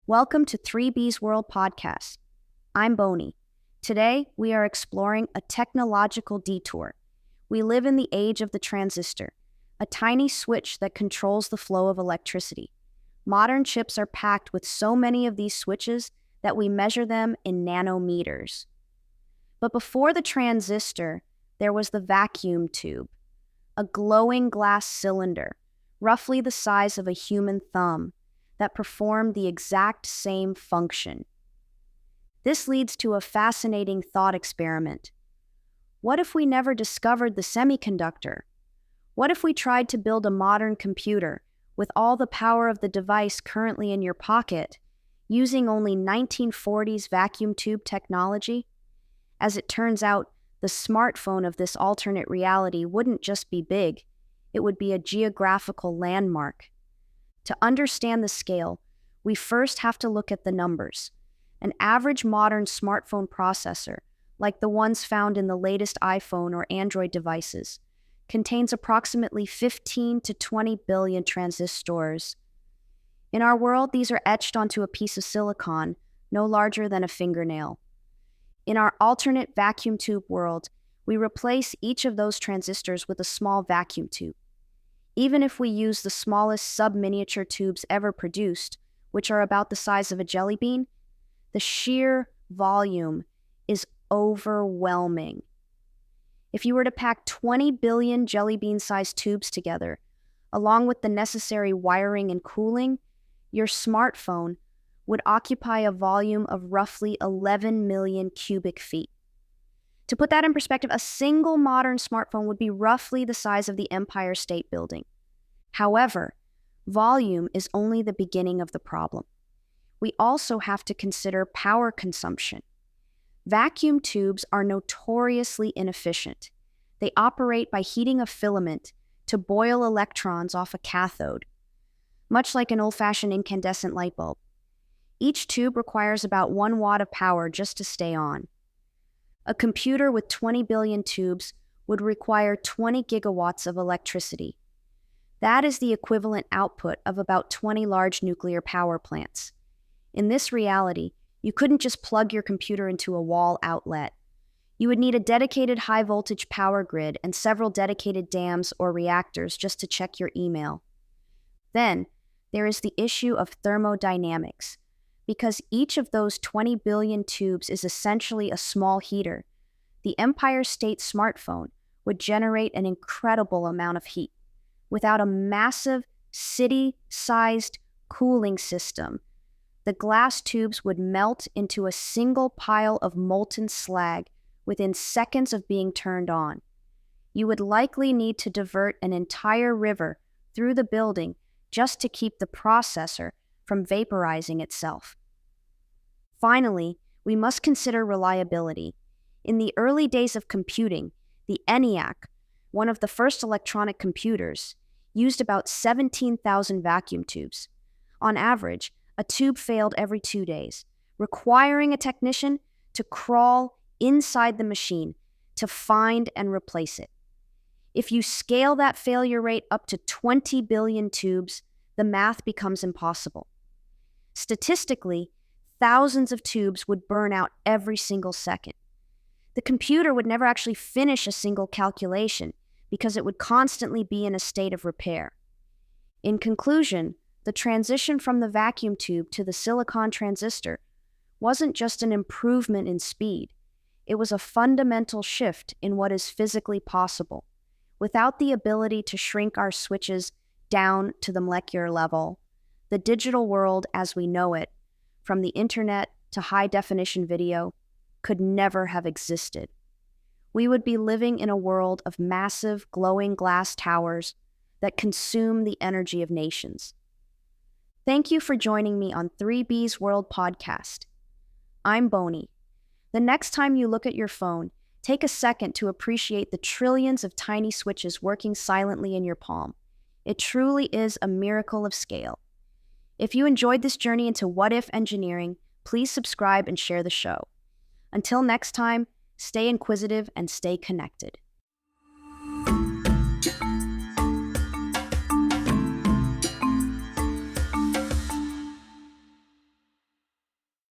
Welcome to 3B's World Podcast. I'm Boni. Today, we are exploring a technological detour. We live in the age of the transistor, a tiny switch that controls the flow of electricity. Modern chips are packed with so many of these switches that we measure them in nanometers. But before the transistor, there was the vacuum tube, a glowing glass cylinder, roughly the size of a human thumb, that performed the exact same function. This leads to a fascinating thought experiment. What if we never discovered the semiconductor? What if we tried to build a modern computer with all the power of the device currently in your pocket, using only 1940s vacuum tube technology? As it turns out, the smartphone of this alternate reality wouldn't just be big, it would be a geographical landmark. To understand the scale, we first have to look at the numbers. An average modern smartphone processor, like the ones found in the latest iPhone or Android devices, contains approximately 15 to 20 billion transistors. In our world, these are etched onto a piece of silicon, no larger than a fingernail. In our alternate vacuum tube world, we replace each of those transistors with a small vacuum tube. Even if we use the smallest sub-miniature tubes ever produced, which are about the size of a jelly bean, the sheer volume is overwhelming. If you were to pack 20 billion jelly bean-sized tubes together, along with the necessary wiring and cooling, your smartphone would occupy a volume of roughly 11 million cubic feet. To put that in perspective, a single modern smartphone would be roughly the size of the Empire State Building. However, volume is only the beginning of the problem. We also have to consider power consumption. Vacuum tubes are notoriously inefficient. They operate by heating a filament to boil electrons off a cathode, much like an old-fashioned incandescent light bulb. Each tube requires about 1 watt of power just to stay on. A computer with 20 billion tubes would require 20 gigawatts of electricity. That is the equivalent output of about 20 large nuclear power plants. In this reality, you couldn't just plug your computer into a wall outlet. You would need a dedicated high-voltage power grid and several dedicated dams or reactors just to check your email. Then, there is the issue of thermodynamics. Because each of those 20 billion tubes is essentially a small heater, the Empire State smartphone would generate an incredible amount of heat. Without a massive, city-sized cooling system, the glass tubes would melt into a single pile of molten slag within seconds of being turned on. You would likely need to divert an entire river through the building just to keep the processor from vaporizing itself. Finally, we must consider reliability. In the early days of computing, the ENIAC, one of the first electronic computers, used about 17,000 vacuum tubes. On average, a tube failed every 2 days, requiring a technician to crawl inside the machine to find and replace it. If you scale that failure rate up to 20 billion tubes, the math becomes impossible. Statistically, thousands of tubes would burn out every single second. The computer would never actually finish a single calculation because it would constantly be in a state of repair. In conclusion, the transition from the vacuum tube to the silicon transistor wasn't just an improvement in speed. It was a fundamental shift in what is physically possible. Without the ability to shrink our switches down to the molecular level, the digital world as we know it, from the internet to high-definition video, could never have existed. We would be living in a world of massive, glowing glass towers that consume the energy of nations. Thank you for joining me on 3B's World Podcast. I'm Boni. The next time you look at your phone, take a second to appreciate the trillions of tiny switches working silently in your palm. It truly is a miracle of scale. If you enjoyed this journey into what-if engineering, please subscribe and share the show. Until next time, stay inquisitive and stay connected.